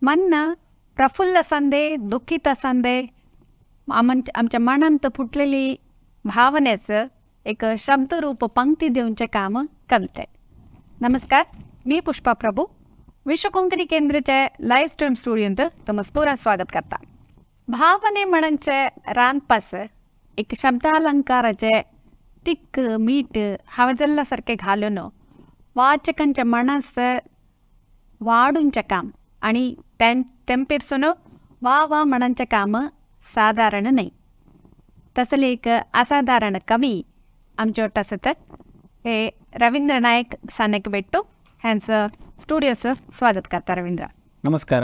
मन प्रफुल्ल संदे दुःखित संदे आमच्या मनांत फुटलेली भावनेचं एक शब्दरूप पंक्ती देऊनचे काम कविते. नमस्कार, मी पुष्पा प्रभू विश्व कोंकणी केंद्राचे लाईव्ह स्ट्रीम स्टुडिओंत तुमचं पुरा स्वागत करता. भावने म्हणचे रानपास एक शब्दालंकाराचे तिक मीठ हवजल्लासारखे घालून वाचकांच्या मनास वाढूंचे काम आणि तेंपिरसून वा वा म्हणचे काम साधारण नाही. तसले एक असाधारण कवी आमच्या असत हे रवींद्र नायक सानेक भेटू ह्यांचं स्टुडिओचं स्वागत करता. रवींद्र नमस्कार.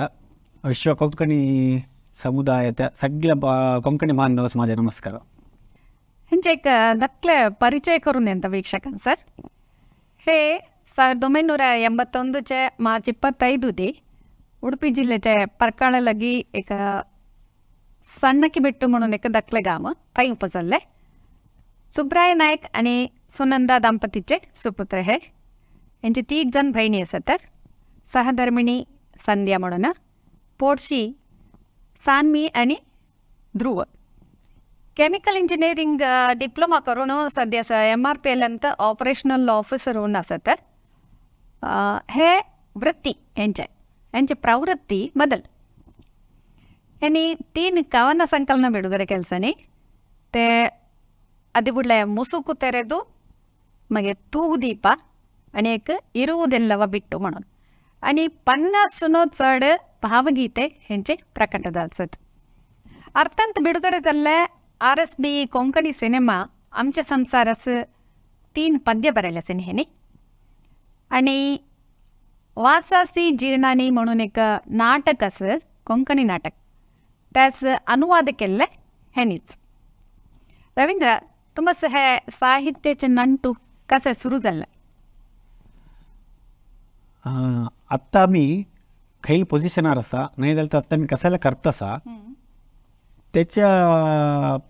विश्व कोंकणी समुदायाच्या सगळ्या कोंकणी बांधवास माझे नमस्कार. ह्यांचे एक नक्ले परिचय करून देता वीक्षकांना. सर, हे 1981 ಮಾರ್ಚ್ 25 उडुपी जिल्ह्याच्या परकाळलगी एक सಣ್ಣकी बेट्टू म्हणून एक दखले गाव काही उपजले. सुब्राय नायक आणि सुनंदा दाम्पतीचे सुपुत्र हे. यांची 3 जण बहिणी असत. सहधर्मिणी संध्या म्हणून, पोटशी सान्वी आणि ध्रुव. केमिकल इंजिनिअरिंग डिप्लोमा करून सध्या MRPL अंत ऑपरेशनल ऑफिसर होऊन असत. हे वृत्ती यांची प्रवृत्ती बदल. यांनी 3 ಕವನ ಸಂಕಲನ ಬಿಡುಗಡೆ ಕೆಲಸನಿ. ते ಅದು ಬಿಡ್ಲೆ ಮುಸುಕು ತೆರೆದು मगे तूग दीप आणि एक इरुವುದೆಲ್ಲವ बिट्टू म्हणून आणि 50 चढ भावगीते ह्यांचे प्रकट झालसत. अर्थात बिಡುಗಡೆ झाले RSB कोंकणी सिनेमा आमच्या संसारास 3 पद्य बरेले सिनेहेनी आणि वासासी जीर्णानी म्हणून एक नाटक असं कोंकणी नाटक त्यास अनुवाद केले ह्यानीच. रवींद्र, तुमचं हे साहित्याचे नंटू कसं सुरू झालं? आत्ता मी खैल पोझिशनार असा नाही झालं तर आत्ता मी कसायला करतासा त्याच्या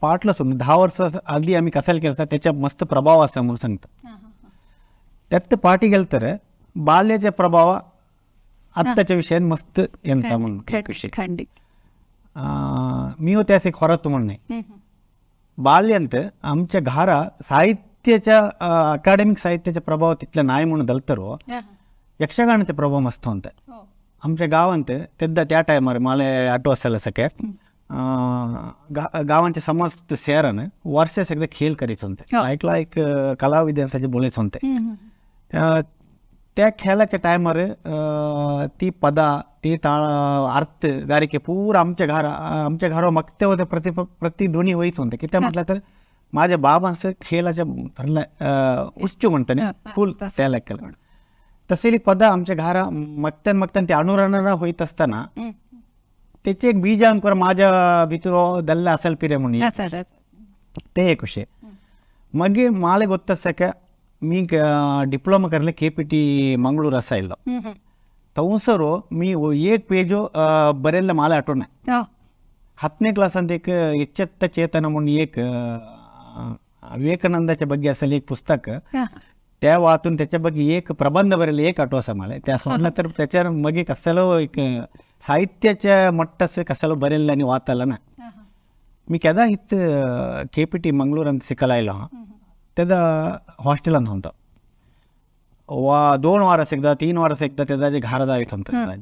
पाठला सोडून 10 वर्ष आधी आम्ही कसायला केला त्याच्या मस्त प्रभाव असा म्हणून सांगतो. त्यात पाठी गेलं तर बाल्याच्या प्रभाव आत्ताच्या विषयात मस्त यंता म्हणून विषय मी हो त्यास एक होरात म्हणणे. बाल्यंत आमच्या घरा साहित्याच्या अकॅडमिक साहित्याचा प्रभाव तिथला नाही म्हणून दलतरो यक्षगानाचा प्रभाव मस्त होता. आमच्या गावांत त्या टायमार मला आठव असायला सगळ्यात गावांच्या समस्त शहरानं वर्षास एकदा खेळ करायचं होते. ऐकला एक कलाविद्यांसाठी बोलायचं होते. त्या खेळाच्या टायमार ती पदा ती ताळ अर्थ गारिके पूर आमच्या घरावर मगते होते प्रतिध्वनी होईच होते की त्या म्हटलं तर माझ्या बाबांचं खेळाच्या भरला उच्च म्हणताना फुल त्याला केलं. तसेली पदा आमच्या घरा मगत्यान ते अनुरणा होईत असताना त्याचे एक बीज अंकुर माझ्या भितर दल्ला असेल पिरे म्हणून ते एक विषय. मग मला ಗೊತ್ತಸಕ मी डिप्लोमा करले KPT मंगळूर असायला तवसरो मी 1 पेजो बरेल मला आठवण नाही. 10ನೇ क्लासात एक एच्चत्त चेतन म्हणून एक विवेकानंदाच्या ಬಗ್ಗೆ असेल एक पुस्तक त्या वाचून त्याच्या ಬಗ್ಗೆ एक प्रबंध बरेल एक आठव असा मला. त्या सोडला तर त्याच्यावर मग कसलो एक साहित्याच्या मट्टस कसलो बरेल आणि वाचायला ना मी केदा इथं KPT मंगळूर ಅಂತ ಸಿಕ್ಕಲಾಯಿಲ್ಲ त्याचा हॉस्टेलात होता. 2 वारस एकदा 3 वारस एकदा त्याचा जे घरात आहेत होतं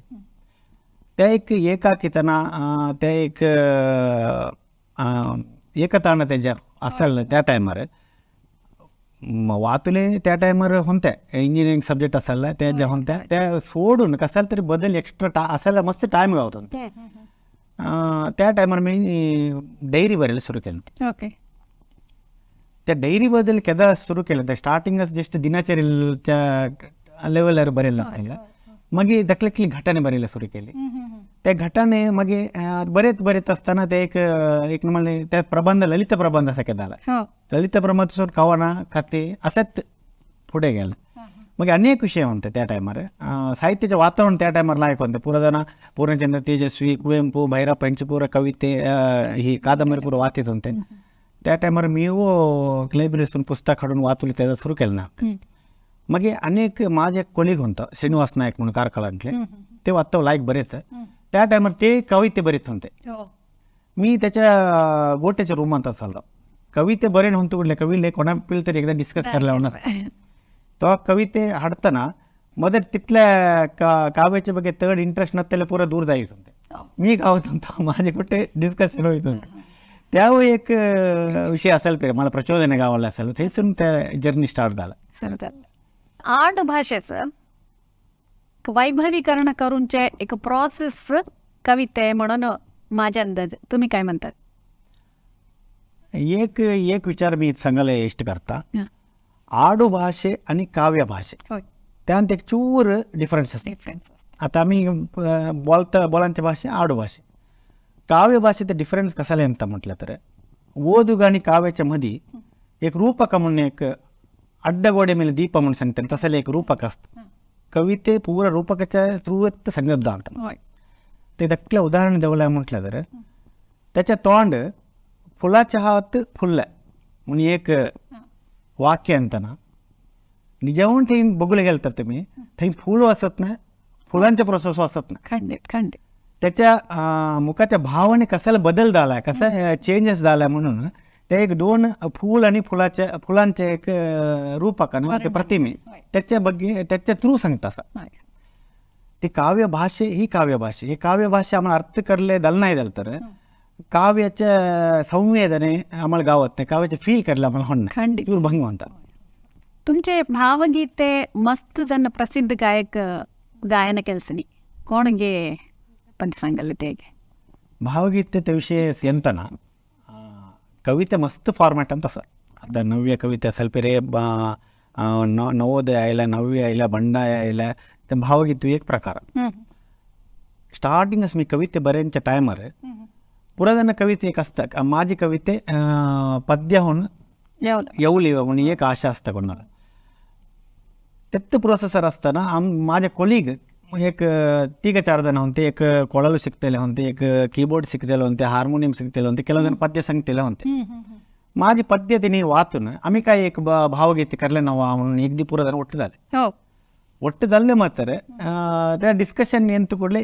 त्या एक एकाकीतना त्या एक एकताना त्याच्या असेल त्या टायमार वाचले त्या टायमार होत्या इंजिनिअरिंग सब्जेक्ट असायला त्या ज्या होत्या त्या सोडून कसाल तरी बदल एक्स्ट्रा असायला मस्त टाइम गावत होता. त्या टायमार मी डायरी बरेल सुरू केलं. त्या डायरी बद्दल केदा सुरू केलं तर स्टार्टिंगच जस्ट दिनाचर्याच्या लेवलवर बरेल असायला. मग दखलकली घटने बरेला सुरू केली. त्या घटने मग बरेच असताना ते एक म्हणजे त्या प्रबंध ललित प्रबंध असा केला. ललित प्रबंध कवना कथे असंच पुढे गेलं. मग अनेक विषय होते त्या टायमार. साहित्याचे वातावरण त्या टायमार लायक होते. पूर्णचंद्र तेजस्वी, कुवेंपू, भैरप्पांची पूर कविते ही कादंबरी पूर वाचत होते. त्या टायमार मी लायब्ररीतून पुस्तक काढून वाचले त्याचा सुरू केलं ना. मग अनेक माझे कोलीग होतं श्रीनिवास नायक म्हणून कारकळातले ते वाचतो लायक बरेच. त्या टायमार ते कविते बरेच होते. मी त्याच्या गोट्याच्या रूमात असालो कविते बरे नव्हते कुठले कविले कोणा पिल तरी एकदा डिस्कस करायला होणार तो कविते हाडतना मध्ये तिथल्या काव्याच्या ಬಗ್ಗೆ तड इंटरेस्ट नसलेले पुरा दूर जायचं होते. मी गावात होतो माझे कुठे डिस्कशन होत त्यावेळी एक विषय असेल पे मला प्रचोदन गावाला असेल थंयसून त्या जर्नी स्टार्ट झाला. आर्ट भाषेचं वैभवीकरण करूनचे एक प्रोसेस कविते म्हणून माझ्या अंदाज तुम्ही काय म्हणतात. एक विचार मी सांगायला इष्ट करता आडू भाषे आणि काव्य भाषे त्यात एक चूर डिफरन्स असते. आता आम्ही बोलांच्या भाषे आडू भाषे काव्य भाषेत डिफरन्स कसाले ಅಂತ म्हटलं तर ओदुग आणि काव्याच्या मध्ये एक रूपक म्हणून एक अड्डगोडे ಮೇಲೆ दीप म्हणून सांगतात तसले एक रूपक असतं. कविते पूर्ण रूपकाच्या थ्रूच संगत ಅಂತ ते दक्कलं उदाहरण द्यावं म्हटलं तर त्याच्या तोंड फुलाच्या हात फुल्ल म्हणून एक वाक्य अंतना निजावून ते बघूला गेलं तर तुम्ही थंय फुल असत ना फुलांचे प्रोसेस असत ना खंडित त्याच्या मुखाच्या भावाने कशाला बदल झालाय कसा चेंजेस झालाय म्हणून ते एक दोन फूल आणि फुलांचे एक रूपक प्रतिमे त्याच्या ಬಗ್ಗೆ त्याच्या थ्रू सांगता असं ती काव्य भाषे ही काव्य भाषे हे काव्य भाषे आम्हाला अर्थ करले दल नाही दल तर काव्याच्या संवेदने आम्हाला गावात नाही काव्याचे फील करले आम्हाला होणं इವ್ರು भंग म्हणतात. तुमचे भावगीते मस्त जण प्रसिद्ध गायक गायन केल्सनी कोणगे पंत सांगले तेगे ಭಾವಗೀತೆ ವಿಷಯ ಎಂತನ ಕವಿತೆ ಮಸ್ತ್ ಫಾರ್ಮ್ಯಾಟ್ ಅಂತ ಸರ್ ಅದ ನವ್ಯ ಕವಿತೆ ಸ್ವಲ್ಪ ರೇ ನವೋದಯ ಇಲ್ಲ ನವ್ಯ ಇಲ್ಲ ಬಂಡಾಯ ಇಲ್ಲ भावगीत एक प्रकार स्टार्टिंगच मी कविते बऱ्यांच्या टायमार पुरातन कविते एक असतात माझी कविते पद्य होऊन येवली म्हणून एक आशा असतं कोणाला त्यात प्रोसेसर असताना माझे कोलीग एक 3-4 जण होते एक कोळाಲು शिकतेले होते एक कीबोर्ड शिकतेले होते हार्मोनियम शिकतेले होते ಕೆಲವು जण पद्य सांगतेले होते. माझी पद्य तिने वाचून आम्ही काय एक भावगीते करले नवा म्हणून एक दी पुरा जण ಒಟ್ಟು झाले ಒಟ್ಟು झाले मात्र त्या डिस्कशन ಎಂತ ಕೂಡಲೇ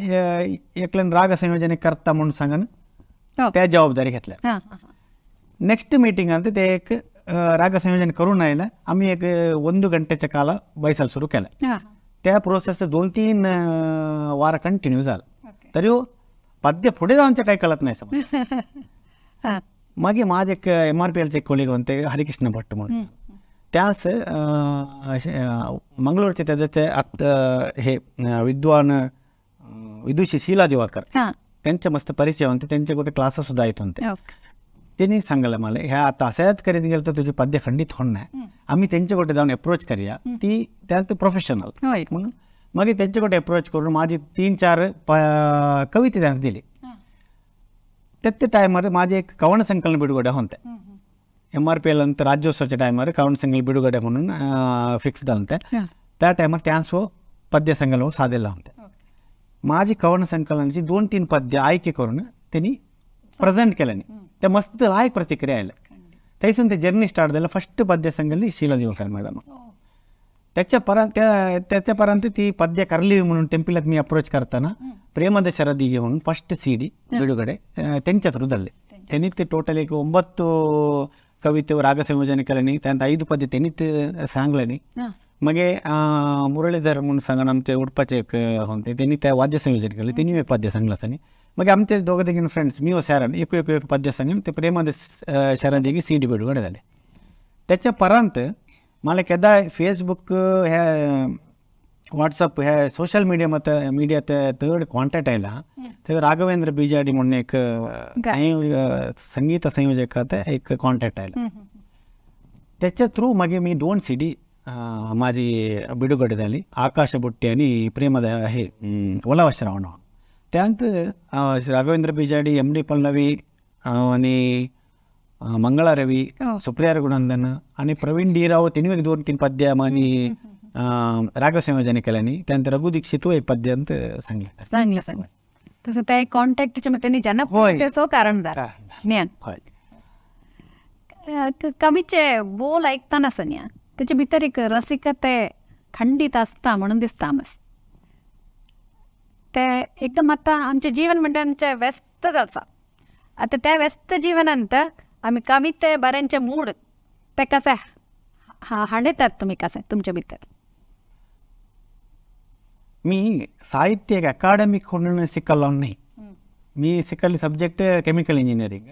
एकलन राग संयोजने करता म्हणून सांगन त्या जबाबदारी घेतल्या. नेक्स्ट मीटिंग ಅಂತ ते एक राग संयोजन करून आयला आम्ही एक 1 घंट्याच्या काला बैसायला सुरू केला. त्या प्रोसेस 2-3 वार कंटिन्यू झाला तरी पद्य पुढे जाऊनच्या काही कळत नाही समज. मागे माझे एक MRPLचे एक कोलीग होते हरिकृष्ण भट्ट म्हणून त्यास मंगळूरचे त्याचे हे विद्वान विदुषी शीला दिवाकर त्यांच्या मस्त परिचय होते त्यांचे कुठे क्लासेस सुद्धा येत होते. त्यांनी सांगितलं मला ह्या आता असाच करीत गेलं तर तुझे पद्य खंडित होणार आम्ही त्यांच्याकडे जाऊन अप्रोच करूया ती त्यात प्रोफेशनल म्हणून मग त्यांच्याकडे अप्रोच करून माझी 3-4 कविते त्यांना दिली. त्यात टायमार माझे एक कवण संकलन बिಡುಗಡೆ होते MRPL ಅಂತ राज्योत्सवाच्या टायमार कवण संकलन बिಡುಗಡೆ म्हणून फिक्स झालं होते. त्या टायमार त्यांचं पद्य संकलन साधलेलं होते. माझी कवण संकलनाची 2-3 पद्य आಯ್ಕೆ करून त्यांनी प्रेझेंट केल्याने त्या मस्त लायक प्रतिक्रिया आल्या. त्यातून ते जर्नी स्टार्ट झालं. फर्स्ट पद्य संकलन शीला दिवाकर मॅडम त्याच्यापर्यंत ती पद्य करली म्हणून टेम्पलात मी अप्रोच करताना प्रेमದ ಶರದಿಗೆ म्हणून फर्स्ट CD बिಡುಗಡೆ त्यांच्या थ्रू झाले. त्यांनी ते टोटल एक 9 कवितेवर राग संयोजन केल्याने त्यांत 5 पद्य त्यांनी ते सांगल्याने मग मुरलीधर म्हणून सांगून आमचे उडपाचे एक होते त्यांनी त्या वाद्य संयोजन केलं त्यांनी एक पद्य सांगलं त्यांनी मग आमचे दोघं तिघीन फ्रेंड्स मी व सॅरन एक पद्य सांगून ते प्रेमದ ಶರದಿಗೆ CD बिಡುಗಡೆ झाले. त्याच्यापर्यंत मला कदा फेसबुक ह्या व्हॉट्सअप ह्या सोशल मीडियात थर्ड कॉन्टॅक्ट आयला तर राघवेंद्र बिजाडी म्हणून एक संगीत संयोजकाचा एक कॉन्टॅक्ट आयला. त्याच्या थ्रू मागे मी 2 CD माझी बिಡುಗಡೆ झाली. आकाश बुट्टी आणि प्रेमದ हे ओलावा श्रावण त्यात राघवेंद्र बिजाडी MD पल्लवी आणि मंगळा रवी सुप्रिया रघुनंदन आणि प्रवीण डीराव त्यांनी एक 2-3 पद्य आणि राग संयोजन केल्याने त्यानंतर रघु दीक्षित एक पद्य सांगलं तसं त्या कॉन्टॅक्टच्या त्यांनी ज्यांना कारण कवीचे बोल ऐकताना सन्या त्याच्या भितर एक रसिकते खंडित असता म्हणून दिसता मस्त ते एकदम आता आमचे जीवन म्हणजे व्यस्त आसा. आता त्या व्यस्त जिवनांत आम्ही कविते बऱ्यांचे मूड ते कसे हाडयतात तुम्ही कसे तुमच्या भितर? मी साहित्य एक अकाडेमिक म्हणून शिकलो नाही. मी शिकले सब्जेक्ट केमिकल इंजिनिअरिंग.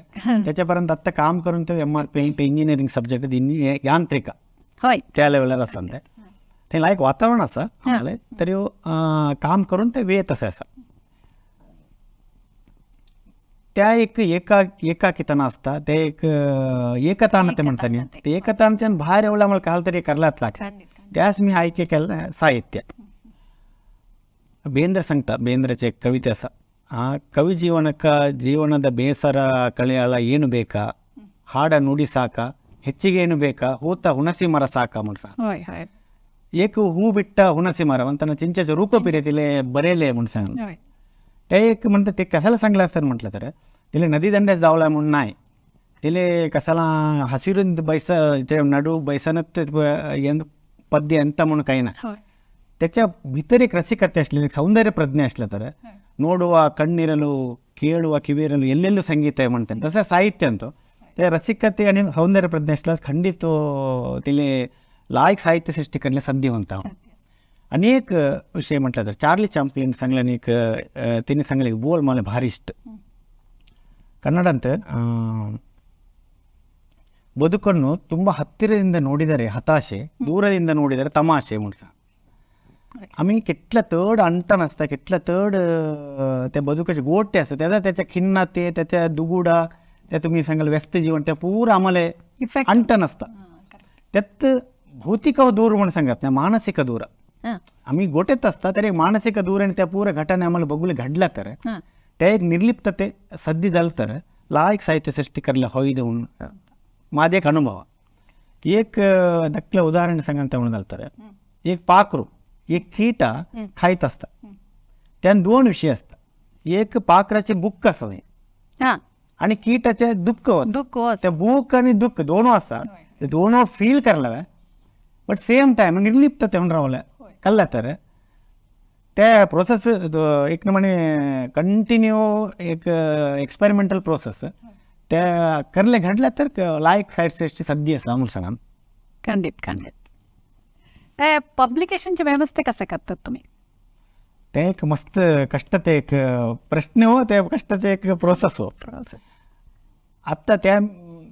त्याच्यापर्यंत आत्ता काम करून तो MRP इंजिनिअरिंग सब्जेक्ट ಯಾಂತ್ರಿಕ होय त्या लेवलला असतं ते लायक वातावरण असं तरी काम करून ते वेळ तसं असं त्या एक एकाकीतन असता ते एक एकतान ते म्हणता नाही ते एकतानच्या बाहेर एवढा मला काल तरी करलाच लागतं. त्यास मी आಯ್ಕೆ केलं साहित्य. ಬೇಂದ್ರೆ ಸಂಗತ ಬೇಂದ್ರಚೆ ಕವಿತೆ ಸ ಆ ಕವಿ ಜೀವನದ ಬೇಸರ ಕಳೆಯಲ್ಲ ಏನು ಬೇಕಾ, ಹಾಡ ನುಡಿ ಸಾಕ, ಹೆಚ್ಚಿಗೆ ಏನು ಬೇಕಾ, ಹೂತ ಹುಣಸಿ ಮರ ಸಾಕ म्हणಸ एक हू बिट्टा हुणसी मर म्हणताना चिंचेचं रूप पिरेतिले बरेले म्हणून सांग ते एक म्हणतात ते कशाला सांगलं असतं म्हटलं तर तिले नदी ದಂಡೆಸ್ दावला म्हणून नाही तिले कशाला ಹಸಿರಿಂದ ಬೈಸ ನಡು ಬೈಸನತ್ ಏನು पद्य ಅಂತ म्हणून काही नाही. त्याच्या भितर एक रसिकತೆ असलेली एक सौंदर्य प्रज्ञा असलं तर ನೋಡುವ ಕಣ್ಣಿರಲು ಕೇಳುವ ಕಿವಿರಲು ಎಲ್ಲೆಲ್ಲೂ ಸಂಗೀತ म्हणतात तसं साहित्य अंतो त्या रसिकते आणि सौंदर्य प्रज्ञा असलं खंडित तिले लायक साहित्य सृष्टी करणे संधी म्हणता. अनेक विषय म्हटलं तर चार्ली ಚಾಂಪ್ಲಿನ್ सांगल्याने एक तिने सांगले बोल मला भारी इष्ट ಕನ್ನಡ ಅಂತ ಬದುಕನ್ನು ತುಂಬ ಹತ್ತಿರದಿಂದ ನೋಡಿದರೆ ಹತಾಶೆ, ದೂರದಿಂದ ನೋಡಿದರೆ तमाशे म्हणसा. आम्ही कितलं तड अंटन असतं कितलं तड त्या बदुकाचे गोटे असतं त्याच्या खिन्नते त्याच्या दुगुडा त्या तुम्ही सांगाल व्यस्त जीवन त्या पूर आम्हाला अंटन असतं. त्यात भौतिक दूर म्हणून सांगत नाही मानसिक दूर आम्ही गोटेत असतात तरी मानसिक दूर आणि त्या पूर घटाने आम्हाला बघूले घडला तर त्या एक निर्लिप्तते सद्दी झालं तर लायक साहित्य सृष्टी करायला होई देऊन माझा एक अनुभव. एक दक्कलं उदाहरण सांगायचं म्हणून झालं तर एक पाखरू एक कीट खायत असतात त्यान दोन विषय असतात. एक पाखराचे बुक्क असतं आणि कीटाचे दुःख त्या बुक आणि दुःख दोन असतात ते दोन फील करायला बट सेम टाइम निर्लिप्तते म्हणून राहिलं कळलं तर त्या प्रोसेस एक म्हणे कंटिन्यू एक एक्सपेरिमेंटल प्रोसेस त्या करले घडल्या तर लायक साईडची सद्दी असं म्हणून सांगा. खंडित पब्लिकेशनची व्यवस्था कसं करतात तुम्ही? ते एक मस्त कष्टाचे एक प्रश्न हो त्या कष्टाचे एक प्रोसेस हो. आत्ता त्या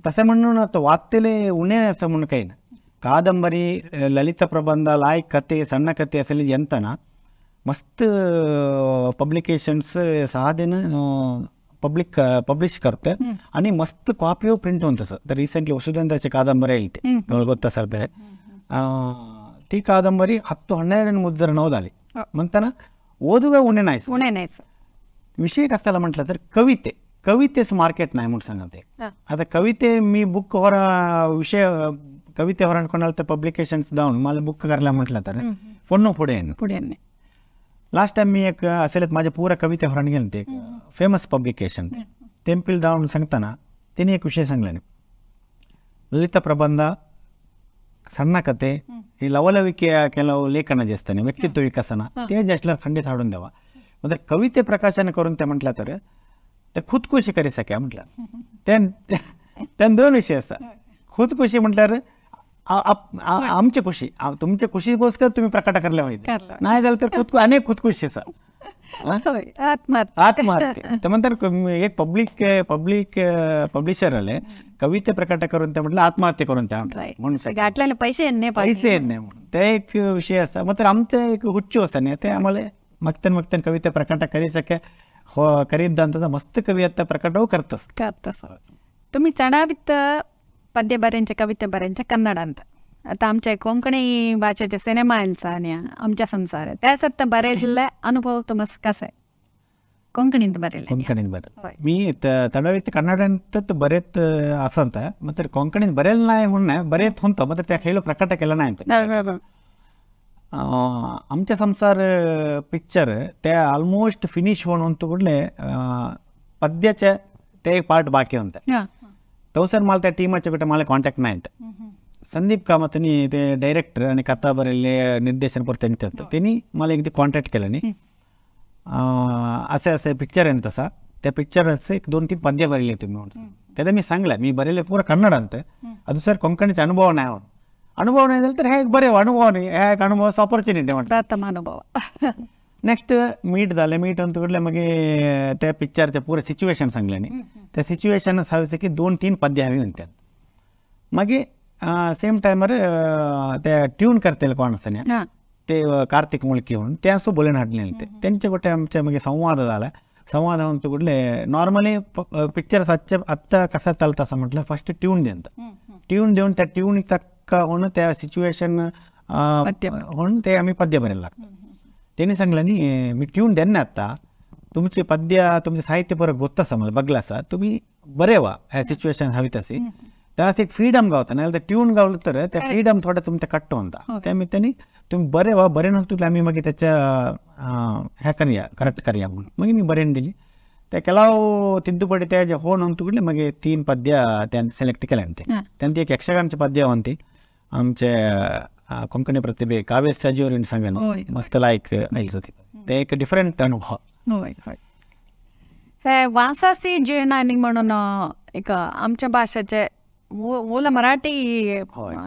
तसं म्हणून आता वाचतेले उणे असं म्हणून काही ना कादंबरी ललित प्रबंध लायक कथे सಣ್ಣ कथे असेल ಎಂತನ मस्त पब्लिकेशन्स सहादेनं पब्लिश करते आणि मस्त कॉपी प्रिंट होऊन तसं तर रिसेंटली वसुधेंद्रची कादंबरी येईल ಗೊತ್ತಾ सर ಬೇರೆ ती कादंबरी 10-12 मुद्रण नवदाली म्हणताना ओदुगा उणे नाही. विषय कशाला म्हटलं तर कवितेच मार्केट नाही म्हणून सांगते. आता कविते मी बुक ಹೊರ विषय कविते ಹೊರ ಅನ್ಕೊಂಡಾಲ तर पब्लिकेशन्स जाऊन मला बुक करायला म्हटलं तर फोन पुढे लास्ट टाइम मी एक असेल माझ्या पुरा कविते ಹೊರ गेले ते फेमस पब्लिकेशन तेंपिल जाऊन सांगताना त्यांनी एक विषय सांगला ललित प्रबंध ಸಣ್ಣ ಕತೆ ಈ ಲವಲವಿಕೆಯ ಕೆಲವು लेखन जे असतं व्यक्तित्व विकासना ते जास्त खंडित हाडून द्यावा. म्हणजे कविते प्रकाशन करून ते म्हटलं तर ते खुदकुशी करी सके म्हटलं त्या दोन विषय असतात. खुदकुशी म्हटल्यावर आमची खुशी तुमच्या खुशीಗೋಸ್ಕರ तुम्ही प्रकट करले पाहिजे नाही झालं तर अनेक खुदकुशी असतात आत्महत्या तर म्हणतात एक पब्लिक पब्लिशर आले कविते प्रकट करून ते म्हटलं आत्महत्या करून त्या म्हणून पैसे म्हणून ते एक विषय असा मात्र आमचं एक हुच्चू असं नाही ते आम्हाला मगतन कविते प्रकट करी सके हो करीत मस्त कविता प्रकट करतस. तुम्ही चढावीत पद्य बऱ्यांचे कविते बऱ्यांचे कन्नड ಅಂತ आता आमच्या कोंकणी भाषेचे सिनेमा आणि आमच्या संसार त्यासाठी बरेचले अनुभव तुम्हाला कसा आहे कोंकणीत बरेल मी तडावीत कन्नड बरेच असं ಅಂತ मात्र कोंकणीत बरेल नाही म्हणून नाही बरेच होतं मात्र त्या खेळ प्रकट केला नाही. आमच्या संसार पिक्चर त्या ऑलमोस्ट फिनिश होऊन कुठले पद्याचे ते एक पार्ट बाकी होतं तो सर मला त्या टीमाच्या कुठे मला कॉन्टॅक्ट नाही. संदीप कामतनी ते डायरेक्टर आणि कथा बरेले निर्देशन पर त्यांनी मला एकदा कॉन्टॅक्ट केलं नाही असे असे पिक्चर आहे तसा त्या पिक्चरचं एक 2-3 पद्य बरेले तुम्ही म्हणून त्याचा मी सांगला मी बरेले पूरा कन्नड ಅಂತ ಅದು ಸರ್ ಕೊಂಕಣಿचे अनुभव नाही झाला तर हे एक बरे अनुभव नाही ह्या एक अनुभवाचा ऑपॉर्च्युनिटी म्हणतात प्रथम अनुभव नेक्स्ट मीट झालं मीट ಅಂತ ಕೂಡಲೇ मग त्या पिक्चरचे पुरे सिच्युएशन सांगले नाही त्या सिच्युएशन हवे की 2-3 पद्य हवी म्हणतात मग सेम टाइमर त्या ट्यून करतील कोण असतं ते कार्तिक मुळकी म्हणून त्या असं बोलून हाडले ते त्यांच्या कुठे आमच्या मग संवाद झाला संवाद म्हणतो कुठले नॉर्मली पिक्चर आत्ता कसा चालतं असं म्हटलं फर्स्ट ट्यून ट्यून देऊन त्या ट्यून तक्क होणं त्या सिच्युएशन म्हणून ते आम्ही पद्य बरेल लागतं त्यांनी सांगलं नाही मी ट्यून देईन आता तुमचे पद्य तुमचे साहित्य परत गोत्ता मला बघला असा तुम्ही बरे व्हा ह्या सिच्युएशन हवी तशी त्यात एक फ्रीडम गावता नाही तर ट्यून गावलं तर त्या फ्रीडम थोडा तुमच्या कट्ट होता त्यामुळे त्यांनी तुम्ही बरे व्हा बरे नव्हतं आम्ही मग त्याच्या ह्या करूया करेक्ट करूया म्हणून मग मी बरेन दिली त्या ಕೆಲವು ತಿದ್ದುಪಡಿ त्या हो नव्हतं कुठले मग 3 पद्य त्यांनी सिलेक्ट केले ते त्यांनी एक यक्षगानचे पद्य होते आमचे कोंकणी प्रतिभे काव्यश्राजीवर सांगेन मस्त लाईक ते एक डिफरंट अनुभव हे वासासी जीर्णानी म्हणून एक आमच्या भाषेचे मूल मराठी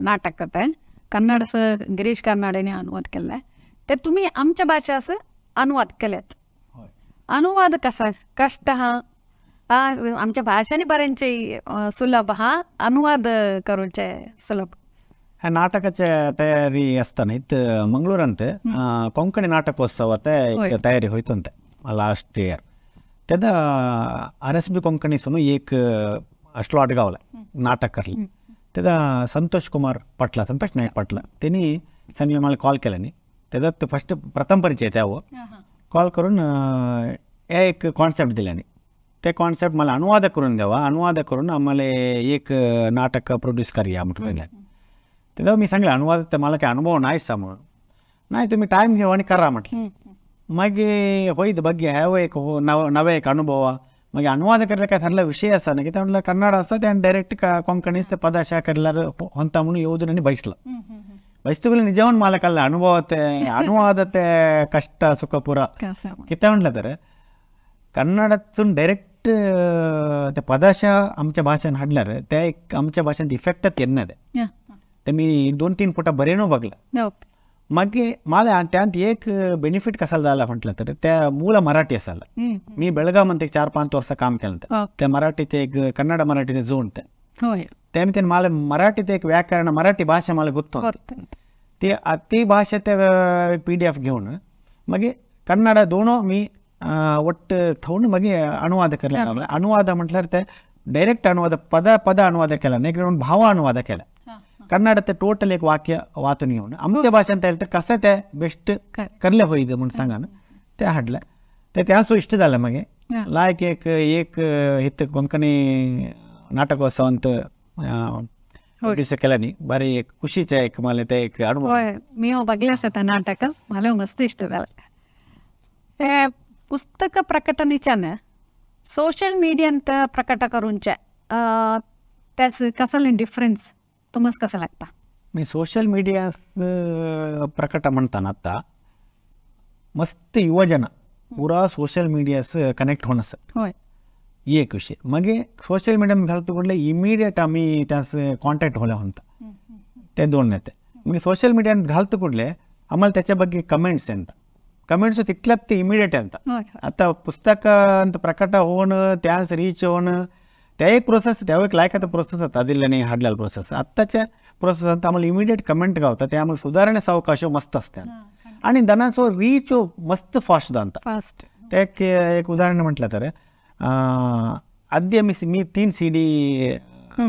नाटक करताय कन्नडचं गिरीश कर्नाडेने अनुवाद केलाय ते तुम्ही आमच्या भाषेचं अनुवाद केलेत अनुवाद कसा कष्ट हा आमच्या भाषेने बऱ्यांचे सुलभ हा अनुवाद करूचे सुलभ ह्या नाटकाच्या तयारी असताना इथं मंगळूರಂತೆ ಕೊಂಕಣಿ ನಾಟಕೋತ್ಸವದ तयारी होईतंತೆ लास्ट इयर त्यादा RSB कोंकणीसून एक स्लॉट गावला नाटक करले त्यादा संतोष नायक पाटला त्यांनी सांगले मला कॉल केला नाही त्याच्यात फर्स्ट प्रथम परिचय त्यावर कॉल करून एक कॉन्सेप्ट दिल्याने ते कॉन्सेप्ट मला अनुवाद करून द्यावा अनुवाद करून आम्हाला एक नाटक प्रोड्यूस करूया म्हटलं तेव्हा मी सांगले अनुवाद तर मला काही अनुभव नाहीच म्हणून नाही तुम्ही टाईम घेऊ आणि करा म्हटलं मग होईत ಬಗ್ಗೆ ह्या एक नवे एक अनुभव मग अनुवाद करायला काय ठरला विषय असा ना की त्या म्हटलं कन्नड असतं त्यानं डायरेक्ट कोंकणीच ते पदाशा करायला होता म्हणून येऊन बसलं बसतो गेलं निजावून मला कळलं अनुवाद ते कष्ट सुख पुरा किती म्हटलं तर कन्नडातून डायरेक्ट त्या पदाशा आमच्या भाषेत हाडल्यार त्या एक आमच्या भाषेत इफेक्टच येणार आहे ते मी 2-3 फुटा बरेनो बघला मग मला त्यात एक बेनिफिट कसा झाला म्हटलं तर त्या मूल मराठी असायला मी बेळगावमध्ये 4-5 वर्ष काम केलं त्या मराठीचे एक कन्नड मराठीचे जोड त्यामध्ये मला मराठीचे एक व्याकरण मराठी भाषा मला ಗೊತ್ತು ते ती भाषा त्या PDF घेऊन मग कन्नड दोनो मी ಒಟ್ಟು थोडं मग अनुवाद करायला अनुवाद म्हटल्यावर ते डायरेक्ट अनुवाद पद अनुवाद केला नाही भाव अनुवाद केला कन्नड ते टोटल एक वाक्य वाचून घेऊन आमच्या भाषेत तर कसं ते बेस्ट करले होईल म्हणून सांगा ना ते हाडलं ते त्यासो इष्ट झालं मग लायक एक इथं कोंकणी नाटकोत्सवांत केला नाही बरे एक खुशीचं एक मला ते एक अनुभव मी बघल्यास त्या नाटक मला मस्त इष्ट झालं पुस्तक प्रकटनेच्यानं सोशल मीडियात प्रकट करूनच्या त्याच कसं डिफरन्स तुम्हाला कसं लागता मी सोशल मीडिया प्रकट म्हणताना आता मस्त युवजन पुरा सोशल मीडियाचं कनेक्ट होणं होय एक विषय मग सोशल मीडिया घालतो कुठले इमिडिएट आम्ही त्याच कॉन्टॅक्ट होला होता ते दोन नेते मग सोशल मीडियात घालतो कुठले आम्हाला त्याच्या ಬಗ್ಗೆ कमेंट्स ಅಂತ कमेंट्स तिथल्यात ते इमिडिएट ಅಂತ आता पुस्तक ಅಂತ प्रकट होणं त्याच रीच होणं त्या एक प्रोसेस त्या एक लायकाचा प्रोसेस होता दिल्याने हाडलेला प्रोसेस आत्ताच्या प्रोसेस आता आम्हाला इमिडिएट कमेंट गावता ते आम्हाला सुधारण्याचा अवकाश मस्त असतात आणि दनाचो रीच मस्त फास्ट जाणता ते एक उदाहरण म्हटलं तर आद्य मी 3 CD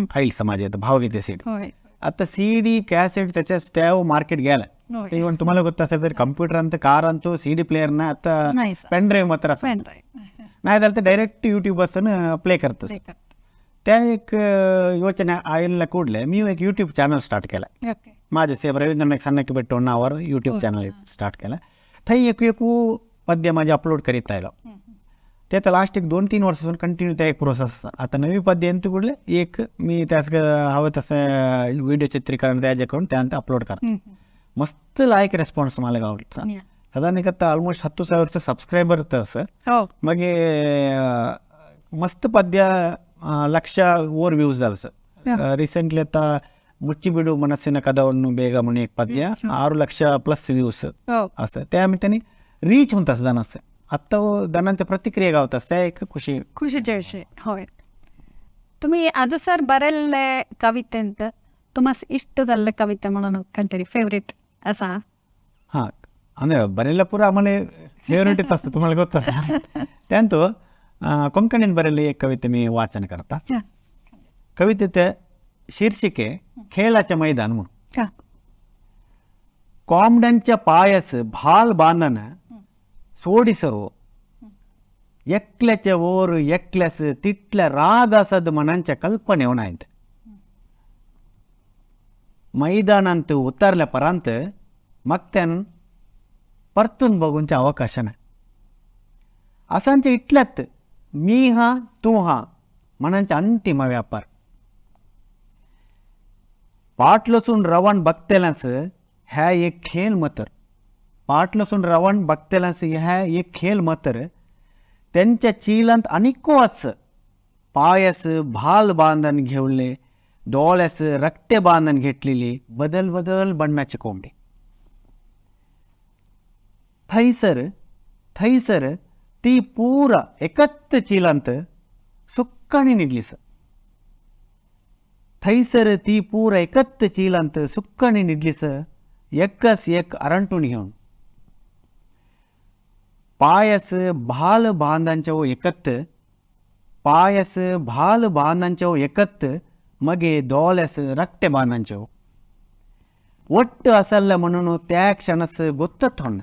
फाईल्स माझे भावगीते CD आता CD कॅसेट त्या मार्केट गेला ते इव्हन तुम्हाला ಗೊತ್ತಾ असेल कंप्यूटर ಅಂತ कार ಅಂತೂ CD प्लेयर ना आता पेन ड्राईव्ह मात्र असं नाही तर ते डायरेक्ट यूट्यूब असं प्ले करतं त्या एक योचने आईला ಕೂಡಲೇ मी एक यूट्यूब चॅनल स्टार्ट केला माझे सेब रवींद्र नायक सन्नकी बेट्टो नावावर यूट्यूब चॅनल स्टार्ट केला थंय एक पद्य माझे अपलोड करीत राहिलो ते आता लास्ट एक 2-3 वर्षापासून कंटिन्यू त्या एक प्रोसेस आता नवी पद्य यांतू कुठले एक मी त्यास हवं तसं व्हिडिओ चित्रीकरण त्या जे करून त्यानंतर अपलोड करा मस्त लाईक रेस्पॉन्स मला गावचा साधारण ऑलमोस्ट 10,000 सबस्क्रायबर असं हो मग मस्त पद्य 1,00,000 ಓವರ್ ವ್ಯೂಸ್ झालं सर रिसेंटली आता ಮುಚ್ಚಿ ಬಿಡು ಮನಸ್ಸಿನ ಕದವನ್ನು ಬೇಗ म्हणून एक पद्य 6,00,000+ व्ह्यूज हो असं त्या निमित्ताने रीच होत असं दनाचं आत्ता दनांच्या प्रतिक्रिया गावतात त्या एक ಖುಷಿचे ವಿಷಯ होय तुम्ही ಅದು ಸರ್ ಬರೆಲ್ಲ ಕವಿತೆ ಅಂತ तुम्हाला ಇಷ್ಟದಲ್ಲ ಕವಿತೆ म्हणून ಕಂತೀರಿ फेवरेट असा हां ಅಂದರೆ ಬರೆಲ್ಲ ಪೂರ आम्हाला फेवरेटच असतं तुम्हाला ಗೊತ್ತ त्यानंतर कोंकणीन बरेली एक कविते मी वाचन करता कवितेचे शीर्षिके खेळाचे मैदान म्हणून कोंबड्यांच्या पायस भाल बांधन सोडिसरो एकल्याचे ओर एकल्यास तिटल्या राग असद मनांच्या कल्पने होणार मैदानांत उतरल्या परांत मग त्यान परतून बघूनच्या अवकाश नाही असांच्या इटल्यात मी हा तू हा मनांचा अंतिम व्यापार पाटलसून रवण बघतेलास ह्या एक खेळ मतर पाटलसून रवण बघतेलास ह्या एक खेळ मतर त्यांच्या चिलांत अनेको अस पायस भाल बांधन घेवले डोळ्यास रक्ते बांधन घेतलेली बदल बदल बन्नाचे कोंबडे थैसर ती पूरा एकत्त चिलांत सुक्काणी निघलीस थैसर ती पूर एकत्त चिलांत सुक्काणी निघलीस एकच एक अरंटून घेऊन पायस भाल बांधांच्या एकत्त पायस भाल बांधांच्या एकत्त मगे डोळ्यास रक्ते बांधांच्या ಒಟ್ಟು असल्ले म्हणून त्या क्षणास ಗೊತ್ತತ್ತು ಹೊಣ್ಣ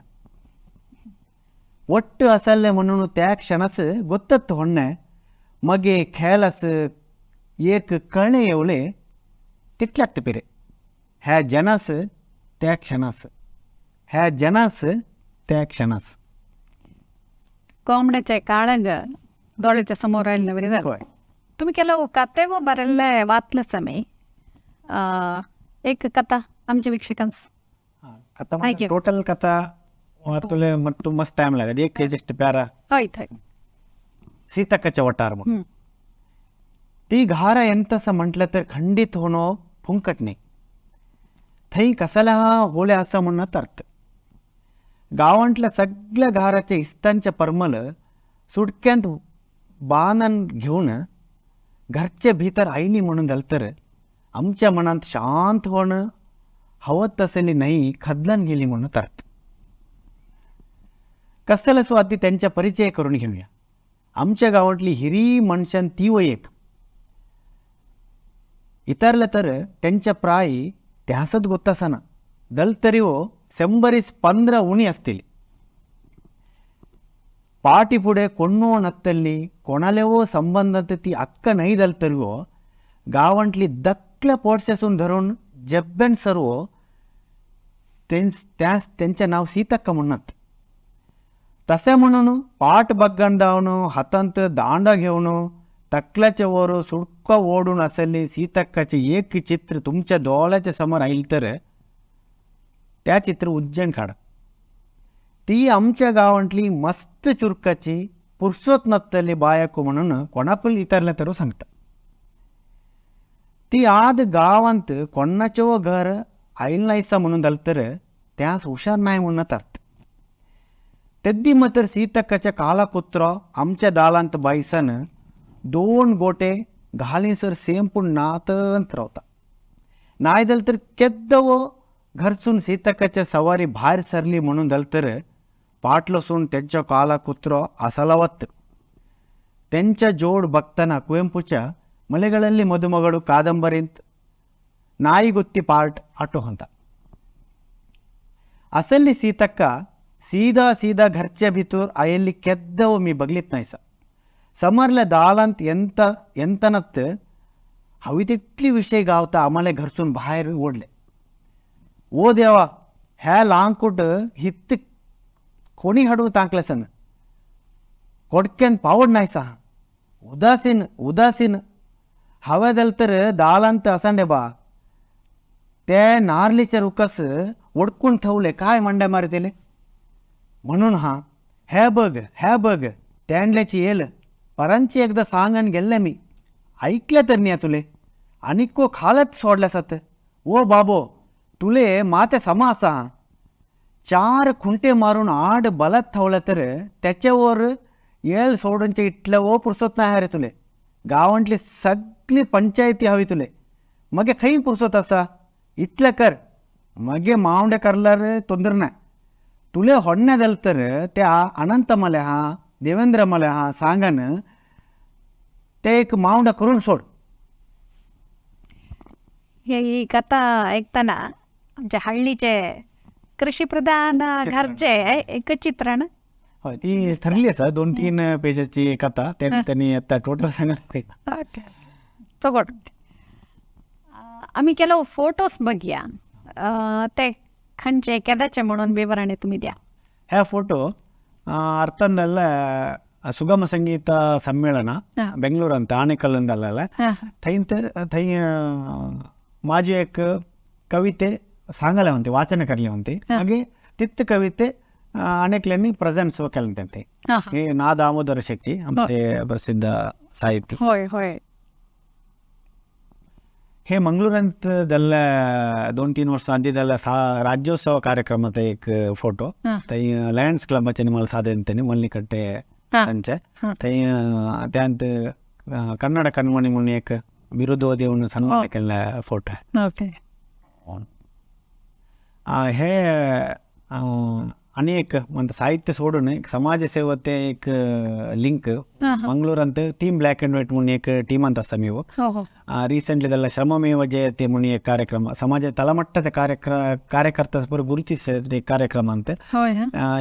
ಒಟ್ಟು असल्ले म्हणून त्या क्षणास ಗೊತ್ತತ್ತು ಹೊಣ್ಣ मगे खेळास एक कणे येवले तिटल्यात पिरे ह्या जनास त्या क्षणास ह्या जनास त्या क्षणास कोंबड्याचे काळंग डोळ्याच्या समोर राहिलं बरे तुम्ही ಕೆಲವು कथे व बरेಲ್ಲ वाचलंच मी एक कथा आमच्या वीक्षकांस कथा टोटल कथा वाचले मग मस्त टाइम लागेल एक जस्ट प्यारा होय थय सीतक्काच्या वटार म्हणून ती घारा ಎಂತಸ म्हटलं तर खंडित होणं फुंकट नाही थई कसाला होल्या असं म्हणत अर्थ गावांतल्या सगळ्या घाराच्या इस्तांच्या परमल सुटक्यांत बाणन घेऊन घरच्या भीतर आईनी म्हणून झालं तर आमच्या मनात शांत होणं हवं तसली नाही खदलन गेली म्हणत अर्थ कसाला स्वाती त्यांच्या परिचय करून घेऊया आमच्या गावातली हिरी मनुष्यान ती व एक इतरलं तर त्यांच्या प्रायी त्यासच गोत्तासना दल तरी हो 115 उणी असतील पाटी पुढे कोणो नत्तल्ली कोणालेवो संबंधात ती अक्क नाही दल तरी हो गावांतली दक्कल्या पोटशासून धरून जब्बेन सर्व त्यांच्या नाव सीतक्का म्हणत तसे म्हणून पाठ बग्गण धावणं हातांत दांडा घेऊन तकल्याच्या वर सुडका ओढून असलेली सीतक्काचे एक चित्र तुमच्या डोळ्याच्या समोर आईल तर त्या चित्र उज्जैन काढा ती आमच्या गावांतली मस्त चुरकाची पुरसोत नसतली बायको म्हणून कोणापल इतरल्या तर सांगता ती आद गावांत कोणाचो घर आईल नाहीसा म्हणून झालं तर त्यास हुशार नाही म्हणत अर्थ तेद्दी मात्र सीतक्काच्या काला कुत्रा आमच्या दालांत बाईसन 2 गोटे घालीसर सेंपून नातंत रावता नाही झालं तर केद्दव घरसून सीतक्काच्या सवारी बाहेर सरली म्हणून झालं तर पाटलसून त्यांच्या काला कुत्रा असलावत त्यांच्या जोड बघताना ಕುವೆಂಪುच्या ಮಲೆಗಳಲ್ಲಿ ಮದುಮಗಳು ಕಾದಂಬರಿint ನಾಯಿ ಗುತ್ತಿ ಪಾರ್ಟ್ ಆಟೋ ಅಂತ असली सीतक्का सीधा घरच्या भीतर आयल्ली केद्दव मी बघलीत नाही समरल्या दालांत ಎಂತನತ್ हवी तितली विषय गावता आम्हाला घरसून बाहेर ओढले ओ देवा ह्या लांकूट हित्त कोणी हडू तांकले सन कोडक्यान पावड नाही सा उदासीन हव्यादल तर दालांत असंडे बा त्या नारलीच्या रुकस ओडकून ठेवले काय मंड्या मारतेले म्हणून हे बघ त्यांडल्याची येल परांची एकदा सांगण गेल्ले मी ऐकलं तर नाही तुले आणि को खालत सोडल्या सत ओ बाबो तुले माते समा असा 4 खुंटे मारून 8 बलत ठेवलं तर त्याच्यावर येळ सोडूनचे इटलं ओ पुरसत नाही रे तुले गावांतली सगळी पंचायती हवी तुले मगे खै पुरसत असा इतलं कर मगे मावंडे करल्यार ತೊಂದರೆ नाही तुले ಹೊಡ್ण्यादल तर त्या अनंत मले देवेंद्र मले सांगन ते एक मावंड करून सोड. ही कथा ऐकताना आमच्या हल्लीचे कृषी प्रधान घरचे एक चित्रण होय ती ठरली असा 2-3 पेजची कथा त्यांनी आता टोटल सांगा चोगोट आम्ही केलो फोटोस बघूया ते खंचे केदाचे म्हणून विवरण तुम्ही द्या. ह्या फोटो ಅರ್ಥಂದಲ್ಲ ಸುಗಮ ಸಂಗೀತ ಸಮ್ಮೇಳನ ಬೆಂಗಳೂರು ಅಂತ ಆನೆಕಲ್ಲಂದಲ್ಲ थै माझी एक कविते सांगायला म्हणते वाचन करले म्हणते मागे तिथं कविते अनेकल्यांनी प्रेझेंट्स केले त्यांचे हे ना दामोदर शेट्टी आमचे प्रसिद्ध साहित्य होय होय हे मंगळूरांतदಲ್ಲ 2-3 वर्ष आधीदಲ್ಲ राज्योत्सव कार्यक्रमाचा एक फोटो थंय लायन्स क्लबाचे मला साधन मल्लिकट्टे त्यांचे थंय त्यांत कन्नड कणमणी म्हणून एक विरोधवादी म्हणून सन्मान केलेला फोटो आहे. हे आणि एक म्हणतं साहित्य सोडून एक समाजसेवेचे एक लिंक मंगळूरांत टीम ब्लॅक अँड व्हाईट म्हणून एक टीम ಅಂತ असता ನೀವು ರೀಸೆಂಟ್ಲಿದೆಲ್ಲ ಶ್ರಮಮೇವ ಜಯತೆ म्हणून एक कार्यक्रम समाज तळमट्टाचा कार्यकर्ता गुरुತಿಸಿದ ಕಾರ್ಯಕ್ರಮ ಅಂತ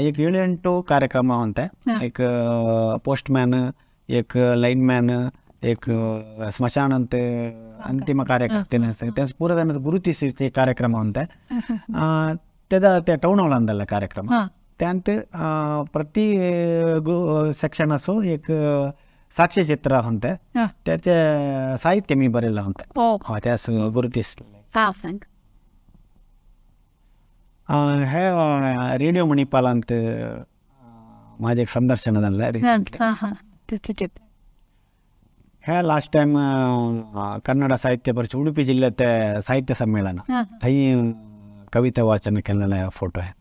एक 7-8 कार्यक्रम म्हणते एक पोस्टमॅन एक लाईनमॅन एक स्मशान ಅಂತ अंतिम कार्यकर्ते त्या पूर्ण गुरुತಿಸಿದ कार्यक्रम म्हणते त्याचा त्या टाउन हॉल अंदरला कार्यक्रम त्यांत प्रति सेक्शन असो एक साक्ष्यचित्र म्हणते त्याचे साहित्य मी बरेला म्हणते त्यास गुरुतीस हे रेडिओ मणिपाल ಅಂತ माझे एक संदर्शनदಲ್ಲ हे लास्ट टाइम कन्नड साहित्य परिषद उडुपी जिल्ह्यात साहित्य संमेलन थंय कविता वाचन केलेला फोटो आहे.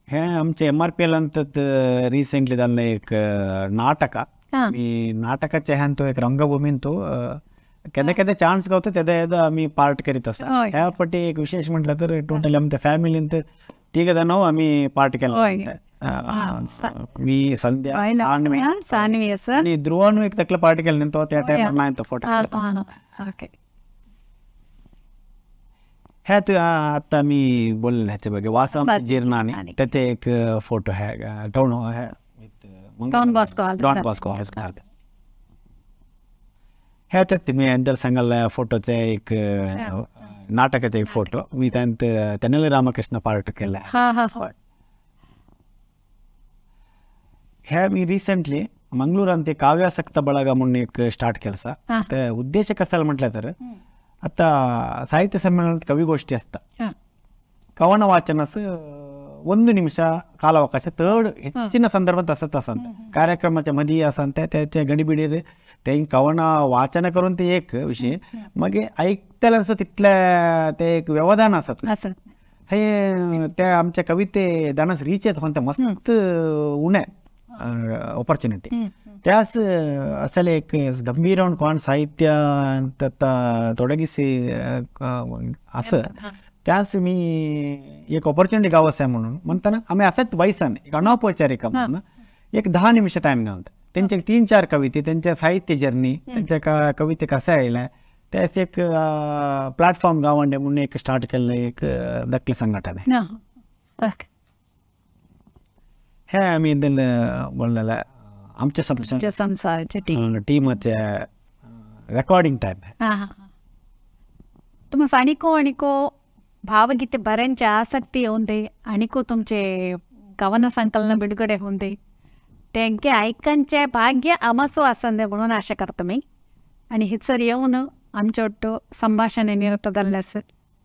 हे आमचे MRPL अंतत रिसेंटली झालं एक नाटक मी नाटकाचे ह्यान तो एक रंगभूमीन तो केदा चान्स गावतो त्यादा आम्ही पार्ट करीत असतो. ह्या पटी एक विशेष म्हटलं तर टोटल आमच्या फॅमिलींत 3 जण आम्ही पार्ट केला. मी संध्या आणि ध्रुवानू एक तकला पार्ट केला तो त्या टाइम नाही फोटो ह्यात आता मी बोलले ह्याच्या बघे वासम जीर्ण आणि त्याचे एक फोटो आहे डॉन बॉस्को ह्यात मी अंदर सांगायला फोटोचे एक नाटकाचा एक फोटो मी त्यांत तेनाली रामकृष्ण पार्ट केला. ह्या मी रिसेंटली मंगळूरांत काव्यासक्त ಬಳಗ म्हणून एक स्टार्ट केला. तर उद्देश कसाला म्हटलं तर आता साहित्य संमेलनात कविगोष्ठी असतात कवನ वाचनास 1 ನಿಮಿಷ ಕಾಲಾವಕಾಶ ತರ್ಡ್ ಹೆಚ್ಚಿನ ಸಂದರ್ಭ असत कार्यक्रमाच्या मध्ये असं त्याच्या गडीबिडीर ते कवನ वाचन करून ते एक विषय मग ऐकताना असं तिथल्या ते एक व्यवधान असत हे त्या आमच्या कविते दानस रीच येत होते मस्त उणे ऑपॉर्च्युनिटी त्यास असेल एक गंभीर कोण साहित्य ತೊಡಗಿಸಿ असं त्यास मी एक ऑपॉर्च्युनिटी गावस आहे म्हणून म्हणताना आम्ही असंच वयसान एक अनौपचारिक म्हणून एक 10 निमिष टाइम नव्हतं त्यांचे 3-4 कविते त्यांच्या साहित्य जर्नी त्यांच्या कविते कसा यायला त्यास एक प्लॅटफॉर्म गावंडे म्हणून एक स्टार्ट केलं एक दखल संघटन आहे. हे आम्ही बोललेलं आमच्या टीमच्या रेकॉर्डिंग टाइम आहे. तुम्हाला अणिको भावगीते बऱ्यांची आसक्ती होते अणिको तुमचे कवನ संकलन बिडगडे होते त्यांचे ऐकनचे भाग्य आमसो असंदे म्हणून आशा करतो मी आणि हिचर येऊन आमच्या संभाषण निरत झाल्यास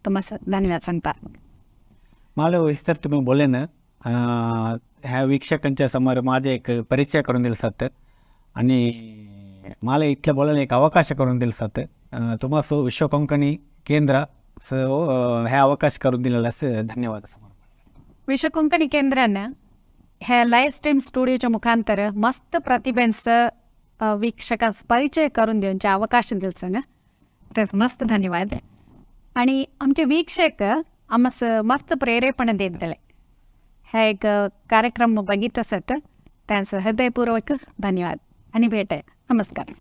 तुम्हाला धन्यवाद सांगता. मला विस्तार तुम्ही बोलले ना ह्या वीक्षकांच्या समोर माझे एक परिचय करून दिला जातं आणि मला इथलं बोलायला एक अवकाश करून दिला जातं तुम्हाला सो विश्व कोंकणी केंद्र ह्या अवकाश करून दिलेला धन्यवाद समोर. विश्व कोंकणी केंद्रानं ह्या लाईव्ह स्ट्रीम स्टुडिओच्या मुखांतर मस्त प्रतिभांचं वीक्षकांस परिचय करून देऊनचे अवकाश दिलचं ना तर मस्त धन्यवाद. आणि आमचे वीक्षक आम्हास मस्त प्रेरेपण देत दिले. हा एक कार्यक्रम बघित असत त्यांचं हृदयपूर्वक धन्यवाद आणि भेट आहे. नमस्कार.